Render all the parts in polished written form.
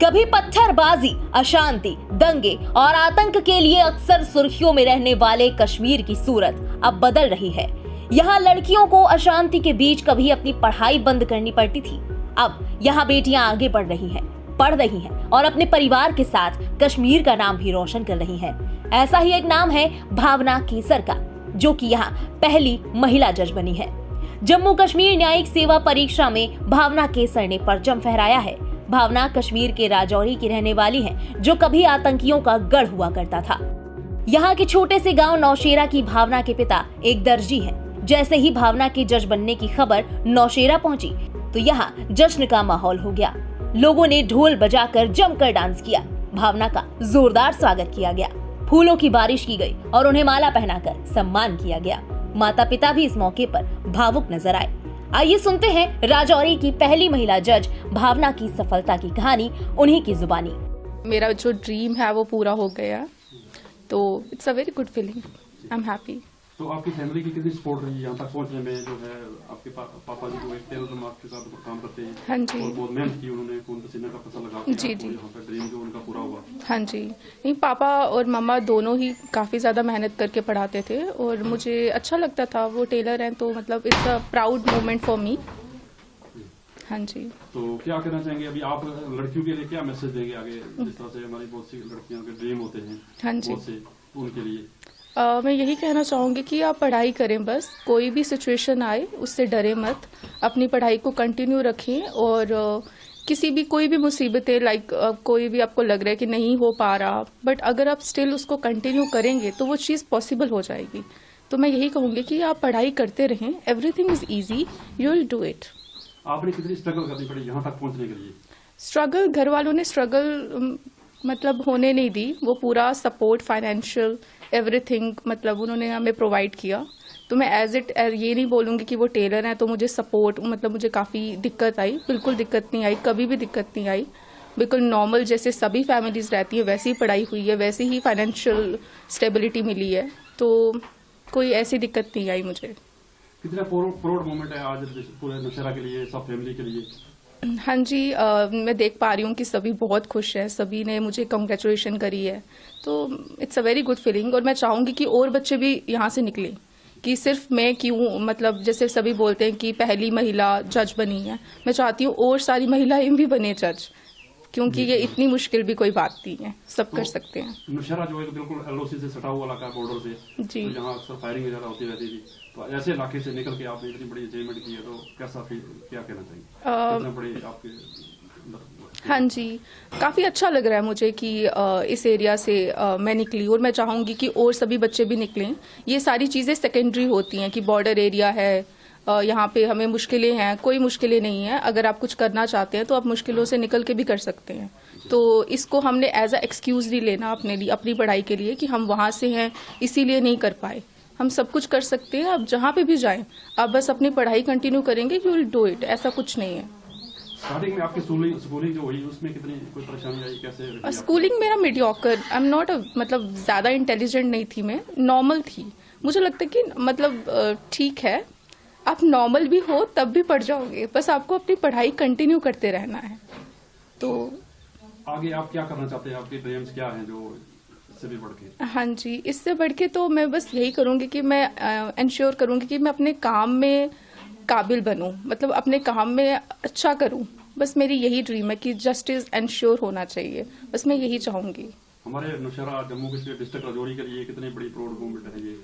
कभी पत्थरबाजी, अशांति, दंगे और आतंक के लिए अक्सर सुर्खियों में रहने वाले कश्मीर की सूरत अब बदल रही है। यहाँ लड़कियों को अशांति के बीच कभी अपनी पढ़ाई बंद करनी पड़ती थी, अब यहाँ बेटियां आगे बढ़ रही हैं और अपने परिवार के साथ कश्मीर का नाम भी रोशन कर रही हैं। ऐसा ही एक नाम है भावना केसर का, जो कि यहाँ पहली महिला जज बनी है। जम्मू कश्मीर न्यायिक सेवा परीक्षा में भावना केसर ने परचम फहराया है। भावना कश्मीर के राजौरी की रहने वाली है, जो कभी आतंकियों का गढ़ हुआ करता था। यहाँ के छोटे से गांव नौशेरा की भावना के पिता एक दर्जी हैं। जैसे ही भावना के जज बनने की खबर नौशेरा पहुंची, तो यहाँ जश्न का माहौल हो गया। लोगों ने ढोल बजाकर जमकर डांस किया। भावना का जोरदार स्वागत किया गया, फूलों की बारिश की गई और उन्हें माला पहनाकर सम्मान किया गया। माता पिता भी इस मौके पर भावुक नजर आए। आइए सुनते हैं राजौरी की पहली महिला जज भावना की सफलता की कहानी उन्हीं की जुबानी। मेरा जो ड्रीम है वो पूरा हो गया, तो it's a very good feeling. I am happy. तो आपकी फैमिली की कितनी सपोर्ट रही यहाँ तक पहुँचने में? जो है आपके पापा जी जो एक टेलर आपके साथ काम करते हैं, हाँ जी, और बहुत मेहनत की उन्होंने, खून पसीने का पैसा लगा के जी जी, यहाँ पे ड्रीम जो उनका पूरा हुआ। हाँ जी। नहीं, पापा और मम्मा दोनों ही काफ़ी ज़्यादा मेहनत करके पढ़ाते थे और मुझे अच्छा लगता था। वो टेलर हैं, तो मतलब it's a proud moment for me. हाँ जी। तो क्या कहना चाहेंगे अभी आप लड़कियों के लिए, क्या मैसेज देंगे आगे? जिस तरह से हमारी बहुत सी लड़कियों के ड्रीम होते हैं, हाँ जी, बहुत से, तो उनके लिए मैं यही कहना चाहूँगी कि आप पढ़ाई करें, बस कोई भी सिचुएशन आए उससे डरे मत, अपनी पढ़ाई को कंटिन्यू रखें। और किसी भी कोई भी मुसीबतें लाइक कोई भी आपको लग रहा है कि नहीं हो पा रहा, बट अगर आप स्टिल उसको कंटिन्यू करेंगे तो वो चीज़ पॉसिबल हो जाएगी। तो मैं यही कहूँगी कि आप पढ़ाई करते रहें, everything is easy, you will do it. आपने कितनी स्ट्रगल करनी पड़ी यहाँ तक पहुँचने के लिए? स्ट्रगल घर वालों ने स्ट्रगल मतलब होने नहीं दी। वो पूरा सपोर्ट, फाइनेंशियल एवरीथिंग, मतलब उन्होंने हमें प्रोवाइड किया। तो मैं एज ये नहीं बोलूँगी कि वो टेलर हैं तो मुझे सपोर्ट, मतलब मुझे काफ़ी दिक्कत आई, बिल्कुल दिक्कत नहीं आई, कभी भी दिक्कत नहीं आई। बिल्कुल नॉर्मल जैसे सभी फैमिलीज रहती है वैसी ही पढ़ाई हुई है, वैसे ही फाइनेंशियल स्टेबिलिटी मिली है, तो कोई ऐसी दिक्कत नहीं आई मुझे। कितना प्राउड मोमेंट है आज पूरे नौशेरा के लिए, सब फैमिली के लिए? हाँ जी, मैं देख पा रही हूँ कि सभी बहुत खुश हैं, सभी ने मुझे कंग्रेचुलेशन करी है, तो it's a very good feeling. और मैं चाहूँगी कि और बच्चे भी यहाँ से निकलें, कि सिर्फ मैं क्यों, मतलब जैसे सभी बोलते हैं कि पहली महिला जज बनी है, मैं चाहती हूँ और सारी महिलाएं भी बने जज, क्योंकि ये इतनी मुश्किल भी कोई बात नहीं है, सब कर सकते हैं। नौशेरा जो है तो बिल्कुल एलओसी से सटा हुआ इलाका, बॉर्डर से, जी, तो यहाँ अक्सर फायरिंग वगैरह होती रहती थी, तो ऐसे इलाके से निकल के आपने इतनी बड़ी अचीवमेंट की है, तो कैसा फील, क्या कहना चाहिए? कितना बड़े आपके? हाँ जी, काफ़ी अच्छा लग रहा है मुझे कि इस एरिया से मैं निकली, और मैं चाहूँगी कि और सभी बच्चे भी निकलें। ये सारी चीज़ें सेकेंडरी होती हैं कि बॉर्डर एरिया है, यहाँ पे हमें मुश्किलें हैं, कोई मुश्किलें नहीं है। अगर आप कुछ करना चाहते हैं तो आप मुश्किलों से निकल के भी कर सकते हैं। तो इसको हमने एज अ एक्सक्यूज़ नहीं लेना अपने लिए, अपनी पढ़ाई के लिए, कि हम वहाँ से हैं इसीलिए नहीं कर पाए। हम सब कुछ कर सकते हैं। आप जहाँ पे भी जाएं, आप बस अपनी पढ़ाई कंटिन्यू करेंगे, यू विल डू इट। ऐसा कुछ नहीं है। स्टार्टिंग में आपकी स्कूलिंग जो हुई उसमें कितनी कोई परेशानी आई, कैसे? स्कूलिंग मेरा मीडियोकर, आई एम नॉट, मतलब ज़्यादा इंटेलिजेंट नहीं थी मैं, नॉर्मल थी। मुझे लगता है कि मतलब ठीक है, आप नॉर्मल भी हो तब भी पढ़ जाओगे, बस आपको अपनी पढ़ाई कंटिन्यू करते रहना है। तो आगे आप क्या करना चाहते हैं? आपके ड्रीम्स क्या हैं जो इससे भी बढ़ के? हाँ जी, इससे बढ़ के तो मैं बस यही करूँगी कि मैं इंश्योर करूँगी कि मैं अपने काम में काबिल बनूँ, मतलब अपने काम में अच्छा करूँ। बस मेरी यही ड्रीम है कि जस्टिस इंश्योर होना चाहिए, बस मैं यही चाहूँगी। हमारे नौशेरा जम्मू कश्मीर डिस्ट्रिक्ट राजौरी के लिए कितनी बड़ी प्राउड मोमेंट है ये?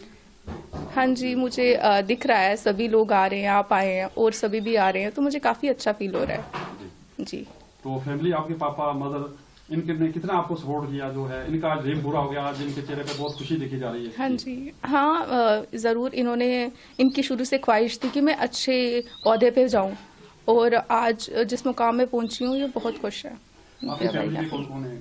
हाँ जी, मुझे दिख रहा है, सभी लोग आ रहे हैं, आप आए हैं और सभी भी आ रहे हैं, तो मुझे काफ़ी अच्छा फील हो रहा है जी। तो फैमिली, आपके पापा, मदर, इनके कितना आपको सपोर्ट किया? जो है इनका ड्रीम पूरा हो गया, आज इनके चेहरे पे बहुत खुशी देखी जा रही है। हाँ जी, हाँ ज़रूर। इनकी शुरू से ख्वाहिश थी कि मैं अच्छे ओहदे पे जाऊँ, और आज जिस मुकाम में पहुँची हूँ, ये बहुत खुश है। आपकी फैमिली में कौन कौन है?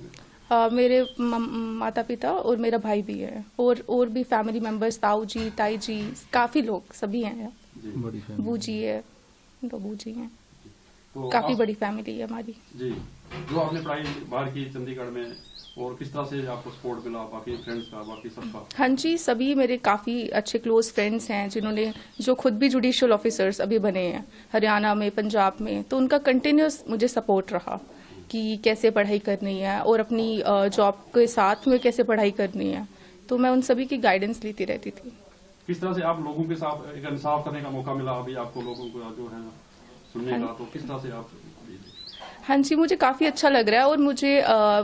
मेरे माता पिता और मेरा भाई भी है, और भी फैमिली मेंबर्स, ताऊ जी, ताई जी, काफ़ी लोग, सभी हैं। बूजी है, तो बूजी हैं, तो काफ़ी बड़ी फैमिली है हमारी जी। जो आपने पढ़ाई बाहर की चंडीगढ़ में, और किस तरह से आपको सपोर्ट मिला बाकी फ्रेंड्स का, बाकी सबका? हाँ जी, सभी मेरे काफ़ी अच्छे क्लोज फ्रेंड्स हैं, जो खुद भी जुडिशियल ऑफिसर्स अभी बने हैं हरियाणा में, पंजाब में, तो उनका कंटिन्यूस मुझे सपोर्ट रहा कि कैसे पढ़ाई करनी है और अपनी जॉब के साथ में कैसे पढ़ाई करनी है, तो मैं उन सभी की गाइडेंस लेती रहती थी। किस तरह से आप लोगों के साथ एक इंसाफ करने का मौका मिला अभी आपको, लोगों को जो है सुनने का, तो किस तरह से आप? हाँ जी, मुझे काफ़ी अच्छा लग रहा है और मुझे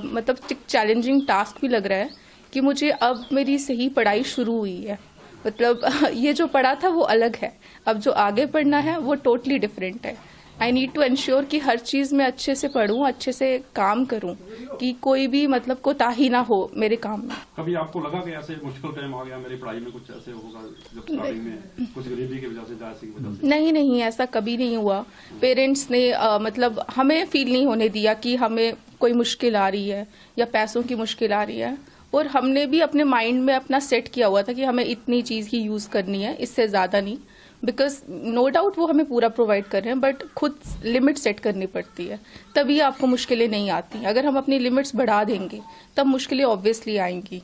मतलब चैलेंजिंग टास्क भी लग रहा है कि मुझे अब मेरी सही पढ़ाई शुरू हुई है। मतलब ये जो पढ़ा था वो अलग है, अब जो आगे पढ़ना है वो टोटली डिफरेंट है। आई नीड टू एंश्योर कि हर चीज़ में अच्छे से पढूं, अच्छे से काम करूं, कि कोई भी मतलब कोताही ना हो मेरे काम में। कभी आपको लगा कि ऐसे मुश्किल टाइम आ गया मेरी पढ़ाई में, कुछ ऐसे होगा जब स्टार्टिंग में कुछ गरीबी की वजह से, जायसी की वजह से? नहीं, ऐसा कभी नहीं हुआ। पेरेंट्स ने मतलब हमें फील नहीं होने दिया कि हमें कोई मुश्किल आ रही है या पैसों की मुश्किल आ रही है, और हमने भी अपने माइंड में अपना सेट किया हुआ था कि हमें इतनी चीज़ ही यूज़ करनी है, इससे ज़्यादा नहीं। बिकॉज नो डाउट वो हमें पूरा प्रोवाइड कर रहे हैं, बट खुद लिमिट सेट करनी पड़ती है, तभी आपको मुश्किलें नहीं आती। अगर हम अपनी लिमिट्स बढ़ा देंगे तब मुश्किलें ऑब्वियसली आएंगी।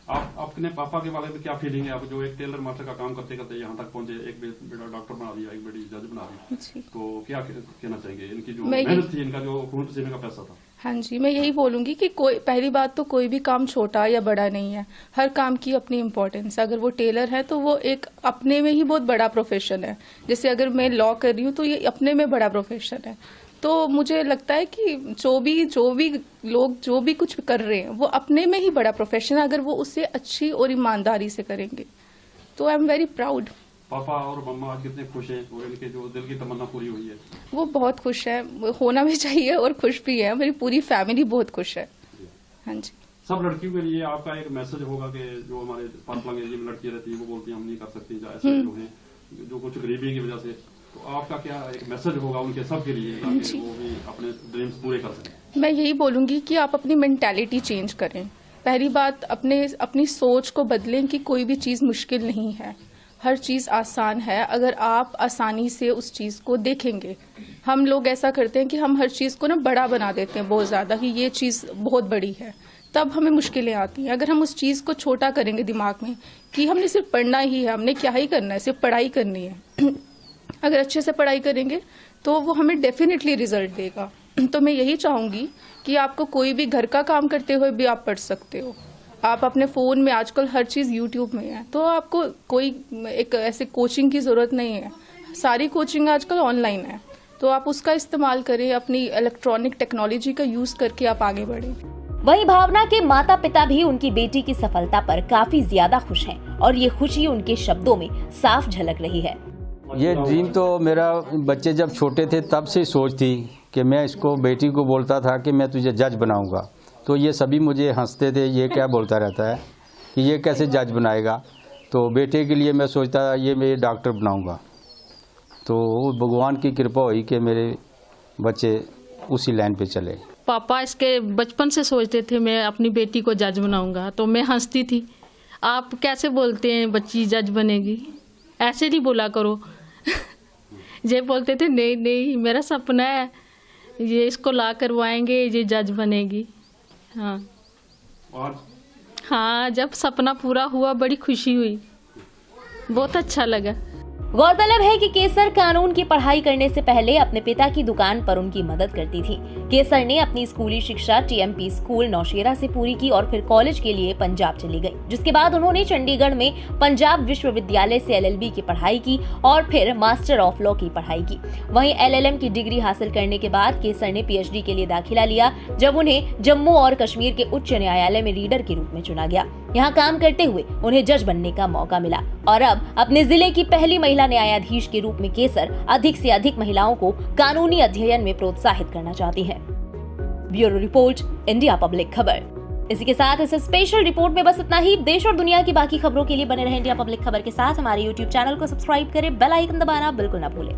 आप अपने पापा के बारे में क्या फीलिंग है, आप जो एक टेलर मास्टर का काम करते करते यहाँ तक पहुंचे, एक बेटा डॉक्टर बना दिया, एक बेटी जज बना दी, तो क्या कहना चाहिए? इनकी जो मेहनत थी, इनका जो खून पसीने का पैसा था। हाँ जी, मैं यही बोलूंगी कि पहली बात तो कोई भी काम छोटा या बड़ा नहीं है, हर काम की अपनी इम्पोर्टेंस है। अगर वो टेलर है तो वो एक अपने में ही बहुत बड़ा प्रोफेशन है। जैसे अगर मैं लॉ कर रही हूँ तो ये अपने में बड़ा प्रोफेशन है। तो मुझे लगता है कि जो भी लोग जो भी कुछ कर रहे हैं वो अपने में ही बड़ा प्रोफेशन है, अगर वो उसे अच्छी और ईमानदारी से करेंगे तो आई एम वेरी प्राउड। पापा और मम्मा आज कितने खुश हैं और इनके जो दिल की तमन्ना पूरी हुई है? वो बहुत खुश है, होना भी चाहिए और खुश भी है। मेरी पूरी फैमिली बहुत खुश है। हाँ जी, सब लड़कियों के लिए आपका एक मैसेज होगा कि जो हमारे पास एरिया में लड़कियां रहती है वो बोलती है हम नहीं कर सकती, ऐसे लोग हैं जो कुछ गरीबी की वजह से, तो आपका क्या एक मैसेज होगा उनके सब के लिए ताकि वो भी अपने ड्रीम्स पूरे कर सकें? मैं यही बोलूंगी कि आप अपनी मेंटालिटी चेंज करें। पहली बात अपनी सोच को बदलें कि कोई भी चीज़ मुश्किल नहीं है, हर चीज़ आसान है अगर आप आसानी से उस चीज़ को देखेंगे। हम लोग ऐसा करते हैं कि हम हर चीज़ को ना बड़ा बना देते हैं बहुत ज़्यादा, कि ये चीज़ बहुत बड़ी है, तब हमें मुश्किलें आती हैं। अगर हम उस चीज़ को छोटा करेंगे दिमाग में कि हमने सिर्फ पढ़ना ही है, हमने क्या ही करना है, सिर्फ पढ़ाई करनी है अगर अच्छे से पढ़ाई करेंगे तो वो हमें डेफिनेटली रिजल्ट देगा। तो मैं यही चाहूँगी कि आपको कोई भी घर का काम करते हुए भी आप पढ़ सकते हो। आप अपने फ़ोन में आजकल हर चीज़ यूट्यूब में है, तो आपको कोई एक ऐसे कोचिंग की ज़रूरत नहीं है, सारी कोचिंग आजकल ऑनलाइन है, तो आप उसका इस्तेमाल करें, अपनी इलेक्ट्रॉनिक टेक्नोलॉजी का यूज़ करके आप आगे बढ़ें। वहीं भावना के माता पिता भी उनकी बेटी की सफलता पर काफी ज्यादा खुश हैं और ये खुशी उनके शब्दों में साफ झलक रही है। ये ड्रीम तो मेरा बच्चे जब छोटे थे तब से सोच थी कि मैं इसको बेटी को बोलता था कि मैं तुझे जज बनाऊंगा, तो ये सभी मुझे हंसते थे, ये क्या बोलता रहता है कि ये कैसे जज बनाएगा। तो बेटे के लिए मैं सोचता था ये मैं डॉक्टर बनाऊंगा, तो भगवान की कृपा हुई कि मेरे बच्चे उसी लाइन पे चले। पापा इसके बचपन से सोचते थे मैं अपनी बेटी को जज बनाऊंगा, तो मैं हंसती थी, आप कैसे बोलते हैं बच्ची जज बनेगी, ऐसे नहीं बोला करो ये बोलते थे नहीं नहीं मेरा सपना है, ये इसको ला करवाएंगे, ये जज बनेगी। हाँ और हाँ, जब सपना पूरा हुआ बड़ी खुशी हुई, बहुत अच्छा लगा। गौरतलब है कि केसर कानून की पढ़ाई करने से पहले अपने पिता की दुकान पर उनकी मदद करती थी। केसर ने अपनी स्कूली शिक्षा टीएमपी स्कूल नौशेरा से पूरी की और फिर कॉलेज के लिए पंजाब चली गई, जिसके बाद उन्होंने चंडीगढ़ में पंजाब विश्वविद्यालय से एलएलबी की पढ़ाई की और फिर मास्टर ऑफ लॉ की पढ़ाई की। वहीं एलएलएम की डिग्री हासिल करने के बाद केसर ने पीएचडी के लिए दाखिला लिया, जब उन्हें जम्मू और कश्मीर के उच्च न्यायालय में रीडर के रूप में चुना गया। यहाँ काम करते हुए उन्हें जज बनने का मौका मिला और अब अपने जिले की पहली महिला न्यायाधीश के रूप में केसर अधिक से अधिक महिलाओं को कानूनी अध्ययन में प्रोत्साहित करना चाहती है। ब्यूरो रिपोर्ट, इंडिया पब्लिक खबर। इसी के साथ इस स्पेशल रिपोर्ट में बस इतना ही। देश और दुनिया की बाकी खबरों के लिए बने रहे इंडिया पब्लिक खबर के साथ। हमारे YouTube चैनल को सब्सक्राइब करें, बेल आइकन दबाना बिल्कुल ना भूलें।